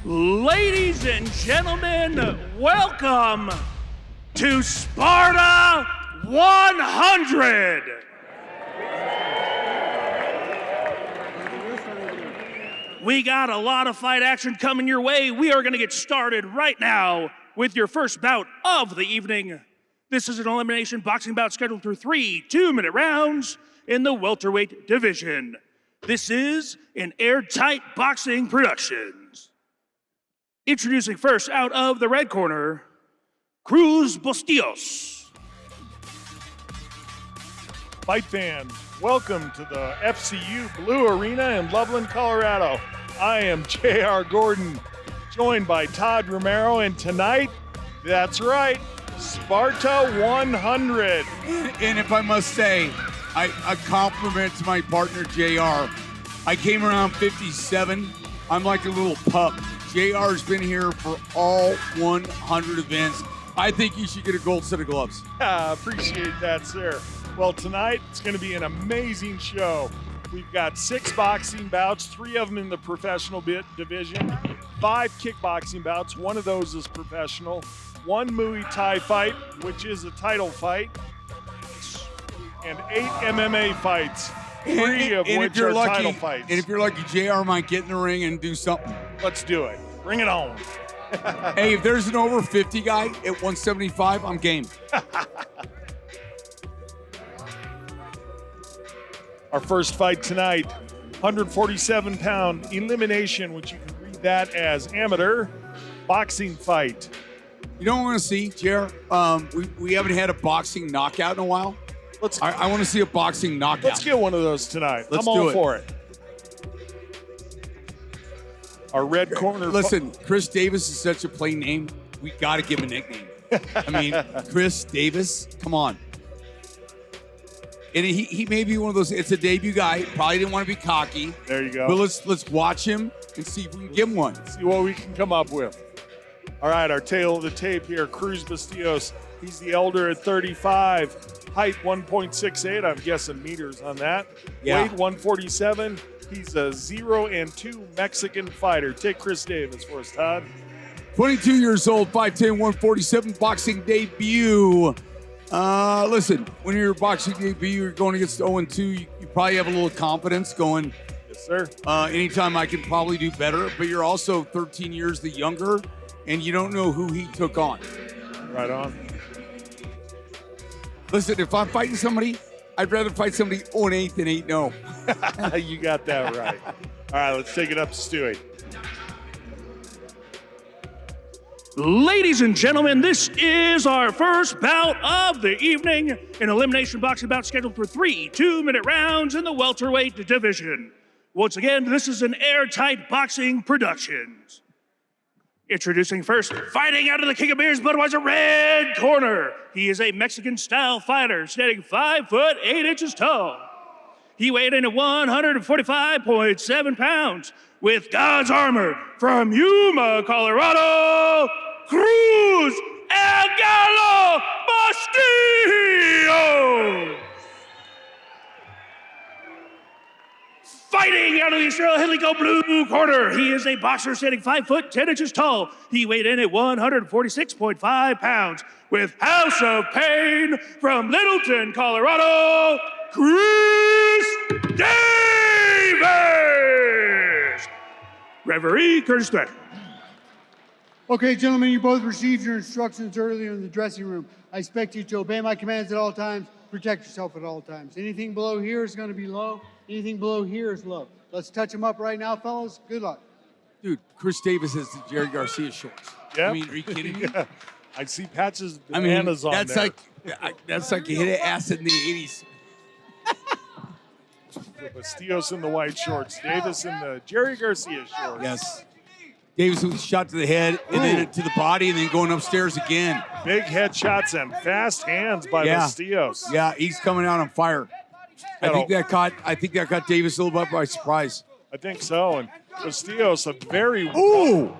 Ladies and gentlemen, welcome to Sparta 100. We got a lot of fight action coming your way. We are going to get started right now with your first bout of the evening. This is an elimination boxing bout scheduled for 3 2-minute rounds in the welterweight division. This is an Airtight boxing productions. Introducing first out of the red corner, Cruz Bustillos. Fight fans, welcome to the FCU Blue Arena in Loveland, Colorado. I am J.R. Gordon, joined by Todd Romero, and tonight, that's right, Sparta 100. And if I must say, a compliment to my partner, JR. I came around 57. I'm like a little pup. JR's been here for all 100 events. I think you should get a gold set of gloves. Appreciate that, sir. Well, tonight, it's going to be an amazing show. We've got 6 boxing bouts, 3 of them in the professional division, 5 kickboxing bouts, 1 of those is professional, 1 Muay Thai fight, which is a title fight, and 8 MMA fights, 3 of which are title fights. And if you're lucky, JR might get in the ring and do something. Let's do it. Bring it on. Hey, if there's an over 50 guy at 175, I'm game. Our first fight tonight, 147-pound elimination, which you can read that as amateur boxing fight. You know what I want to see, JR? We haven't had a boxing knockout in a while. I want to see a boxing knockout. Let's get one of those tonight. Let's I'm do all it. for it. Our red corner. Listen, Chris Davis is such a plain name. We got to give him a nickname. I mean, Chris Davis, come on. And he may be one of those, it's a debut guy, probably didn't want to be cocky. There you go. But let's watch him and see if we can give him one. See what we can come up with. All right, our tail of the tape here, Cruz Bustillos. He's the elder at 35. Height 1.68, I'm guessing meters on that. Yeah. Weight 147. He's a 0-2 Mexican fighter. Take Chris Davis for us, Todd. 22 years old, 5'10", 147, boxing debut. Listen, when you're boxing debut, you're going against 0-2, you probably have a little confidence going, Yes, sir. anytime I can probably do better, but you're also 13 years the younger, and you don't know who he took on. Right on. Listen, if I'm fighting somebody, I'd rather fight somebody 0-8 than 8-0. You got that right. All right, let's take it up to Stewie. Ladies and gentlemen, this is our first bout of the evening, an elimination boxing bout scheduled for 3 2-minute rounds in the welterweight division. Once again, this is an Airtight boxing productions. Introducing first, fighting out of the King of Beers, Budweiser red corner. He is a Mexican-style fighter, standing 5 foot 8 inches tall. He weighed in at 145.7 pounds with God's armor from Yuma, Colorado, Cruz El Gallo Bustillos. Fighting out of the Estrella Helico blue corner, he is a boxer standing 5 foot 10 inches tall. He weighed in at 146.5 pounds with House of Pain from Littleton, Colorado, Kris Davis. Referee Curtis Threat. Okay, gentlemen, you both received your instructions earlier in the dressing room. I expect you to obey my commands at all times, protect yourself at all times. Anything below here is going to be low. Anything below here is low. Let's touch them up right now, fellas. Good luck. Dude, Chris Davis has the Jerry Garcia shorts. Yeah. I mean, are you kidding me? Yeah. I see patches of bananas on that's there. that's like you hit an acid in the 80s. Bustillos in the white shorts. Davis in the Jerry Garcia shorts. Yes. Davis was shot to the head and then to the body and then going upstairs again. Big headshots and fast hands by Bustillos. Yeah, he's coming out on fire. I think that caught Davis a little bit by surprise. I think so. And Bustillos, a very low,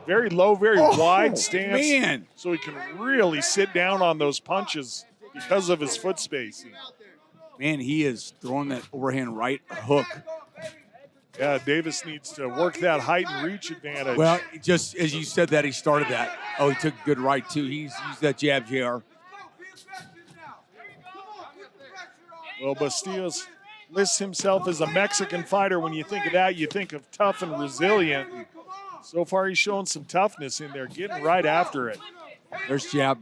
very wide stance. Man. So he can really sit down on those punches because of his foot spacing. Man, he is throwing that overhand right hook Yeah, Davis needs to work that height and reach advantage. Well, just as you said that, he started that. Oh, he took a good right, too. He's used that jab, JR. Well, Bustillos lists himself as a Mexican fighter. When you think of that, you think of tough and resilient. So far, he's showing some toughness in there, getting right after it. There's jab.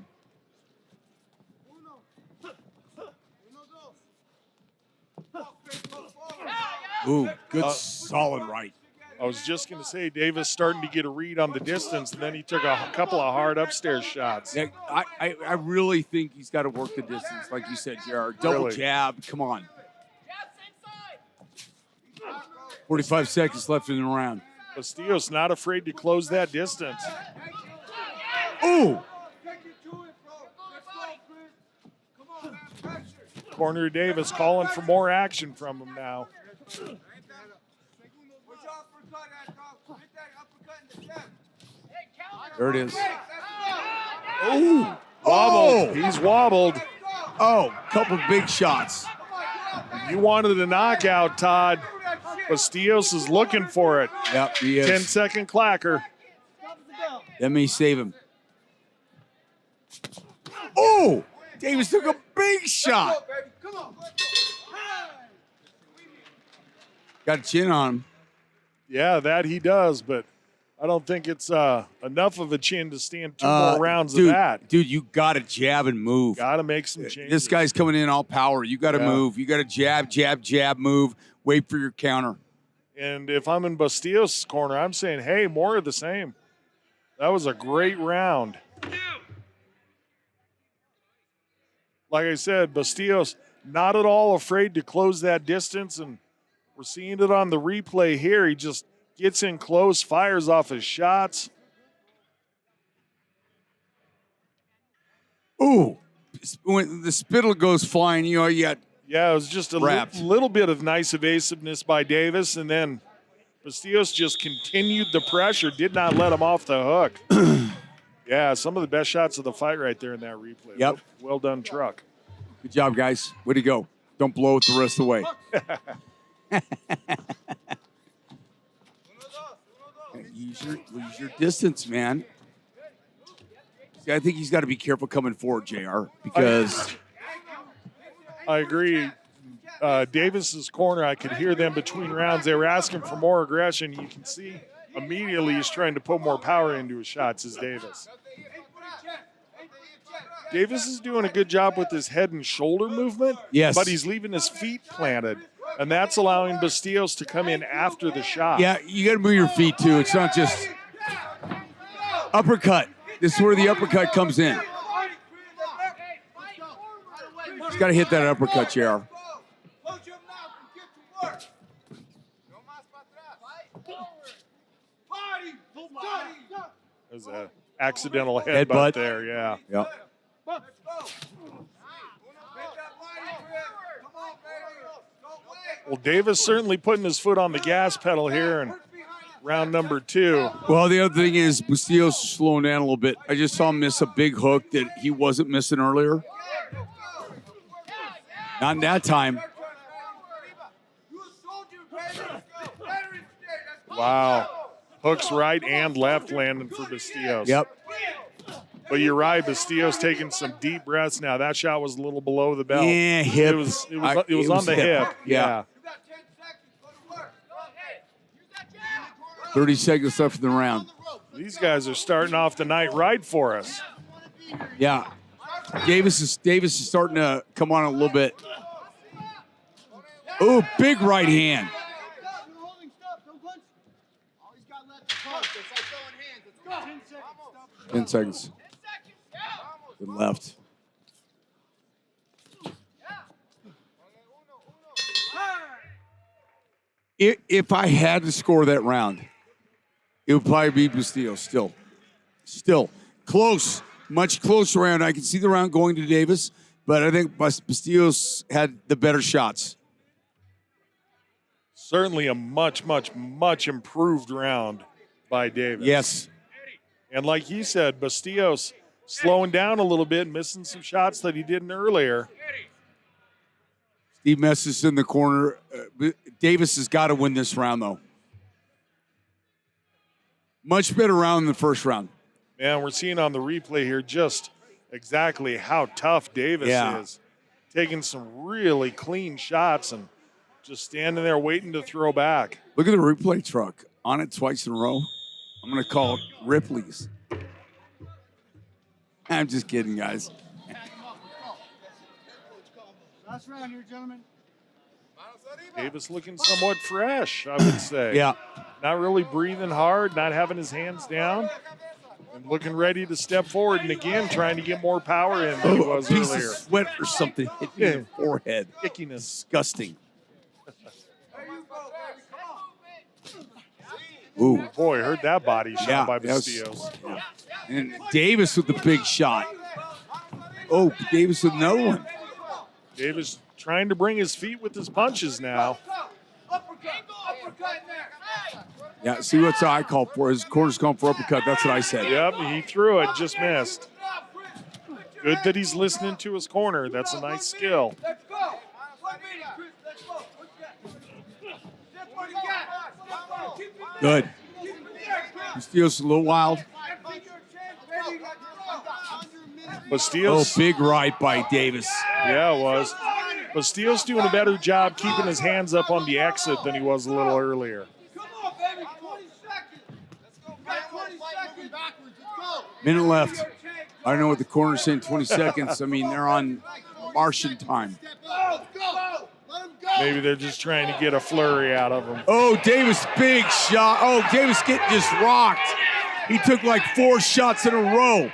Ooh, good solid right. I was just going to say, Davis starting to get a read on the distance, and then he took a couple of hard upstairs shots. Yeah, I really think he's got to work the distance, like you said, JR. Double Really? jab, come on. 45 seconds left in the round. Bustillos not afraid to close that distance. Ooh! Corner Davis calling for more action from him now. There it is. Ooh, wobbled. He's wobbled. Oh, couple big shots. You wanted a knockout, Todd. Bustillos is looking for it. Yep, he is. 10-second clacker. Let me save him. Oh! Davis took a big shot. Got a chin on him. Yeah, that he does, but I don't think it's enough of a chin to stand two more rounds of that. Dude, you got to jab and move. Got to make some changes. This guy's coming in all power. You got to move. You got to jab, jab, jab, move. Wait for your counter. And if I'm in Bustillos' corner, I'm saying, hey, more of the same. That was a great round. Like I said, Bustillos not at all afraid to close that distance, and we're seeing it on the replay here. He just gets in close, fires off his shots. Ooh. When the spittle goes flying, you got Yeah, it was just a little bit of nice evasiveness by Davis, and then Bustillos just continued the pressure, did not let him off the hook. Yeah, some of the best shots of the fight right there in that replay. Yep. Well done, Truck. Good job, guys. Way to go. Don't blow it the rest of the way. Use your distance, man. See, I think he's got to be careful coming forward, JR, because I agree. Davis's corner, I could hear them between rounds. They were asking for more aggression. You can see immediately he's trying to put more power into his shots as Davis. Davis is doing a good job with his head and shoulder movement, yes, but he's leaving his feet planted, and that's allowing Bustillos to come in after the shot. Yeah, you got to move your feet, too. It's not just uppercut. This is where the uppercut comes in. He's got to hit that uppercut, JR. There's an accidental headbutt there, yeah. Yep. Well, Davis certainly putting his foot on the gas pedal here in round number 2. Well, the other thing is Bustillos is slowing down a little bit. I just saw him miss a big hook that he wasn't missing earlier. Not in that time. Wow. Hooks right and left landing for Bustillos. Yep. But you're right, Bustillos taking some deep breaths now. That shot was a little below the belt. Yeah, hip. It was on the hip. Yeah. 30 seconds left in the round. These guys are starting off the night right for us. Yeah. Davis is starting to come on a little bit. Oh, big right hand. 10 seconds. Good left. If I had to score that round, it would probably be Bustillos still. Close. Much closer round. I can see the round going to Davis, but I think Bustillos had the better shots. Certainly a much, much, much improved round by Davis. Yes. And like he said, Bustillos slowing down a little bit, missing some shots that he didn't earlier. Steve Messes in the corner. Davis has got to win this round, though. Much better round than the first round. Man, we're seeing on the replay here just exactly how tough Davis is. Taking some really clean shots and just standing there waiting to throw back. Look at the replay truck. On it twice in a row. I'm going to call it Ripley's. I'm just kidding, guys. Last round here, gentlemen. Davis looking somewhat fresh, I would say. Yeah. Not really breathing hard, not having his hands down, and looking ready to step forward. And again, trying to get more power in than he was a piece earlier. of sweat or something hit me in the forehead. Ickiness. Disgusting. Ooh. Boy, heard that body shot by that was- Bustillos. And Davis with the big shot. Oh, Davis with another one. Davis trying to bring his feet with his punches now. Yeah, see what's I called for. His corner's calling for uppercut. That's what I said. Yep, he threw it, just missed. Good that he's listening to his corner. That's a nice skill. Good. Bustillos a little wild. Bustillos. Oh, big right by Davis. Yeah, it was. Bustillos doing a better job keeping his hands up on the exit than he was a little earlier. Minute left. I don't know what the corner's saying, 20 seconds. I mean, they're on Martian time. Maybe they're just trying to get a flurry out of him. Oh, Davis, big shot. Oh, Davis getting just rocked. He took like 4 shots in a row.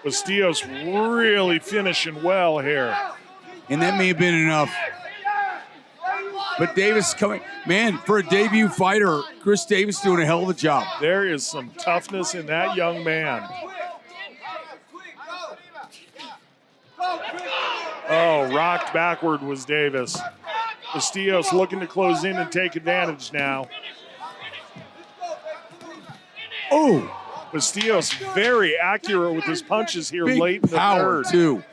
Bustillos really finishing well here. And that may have been enough. But Davis coming, man, for a debut fighter, Chris Davis doing a hell of a job. There is some toughness in that young man. Oh, rocked backward was Davis. Bustillos looking to close in and take advantage now. Oh, Bustillos very accurate with his punches here big late in the power, third. too.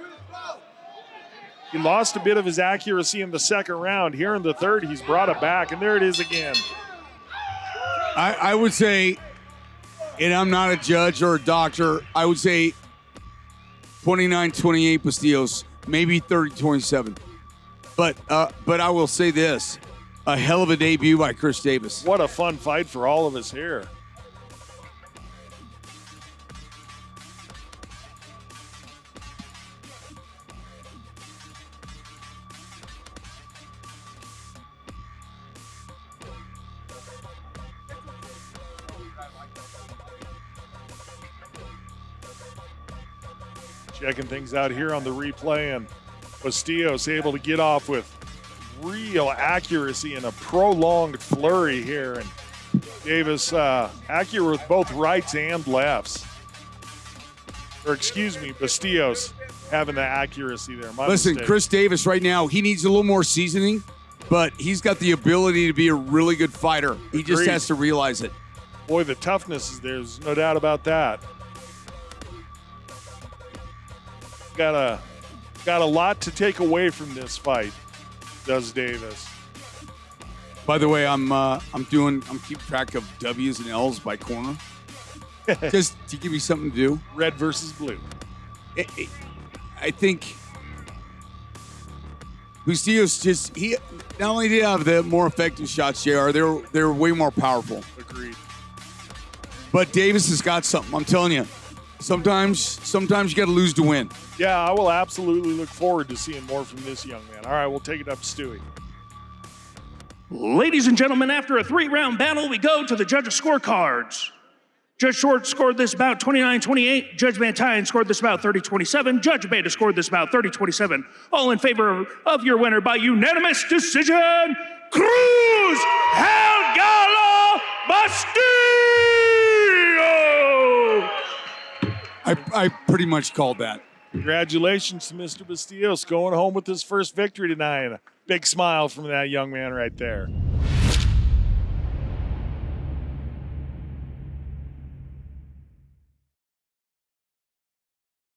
He lost a bit of his accuracy in the second round. Here in the third, he's brought it back, and there it is again. I would say, and I'm not a judge or a doctor, I would say 29-28 Bustillos, maybe 30-27. But I will say this, a hell of a debut by Chris Davis. What a fun fight for all of us here. Checking things out here on the replay, and Bustillos able to get off with real accuracy and a prolonged flurry here. And Davis accurate with both rights and lefts. Or excuse me, Bustillos having the accuracy there. My Listen, mistake. Chris Davis right now, he needs a little more seasoning, but he's got the ability to be a really good fighter. He just Agreed. has to realize it. Boy, the toughness is there. There's no doubt about that. Got a lot to take away from this fight, does Davis. By the way, I'm keeping track of W's and L's by corner, just to give you something to do. Red versus blue. I think Bustillos he not only did he have the more effective shots, JR, they're way more powerful. Agreed. But Davis has got something. I'm telling you, sometimes you got to lose to win. Yeah, I will absolutely look forward to seeing more from this young man. All right, we'll take it up to Stewie. Ladies and gentlemen, after a 3-round battle, we go to the judges' scorecards. Judge Short scored this bout 29-28. Judge Van Tyen scored this bout 30-27. Judge Beta scored this bout 30-27. All in favor of your winner by unanimous decision, Cruz Bustillos! I pretty much called that. Congratulations to Mr. Bustillos going home with his first victory tonight. A big smile from that young man right there.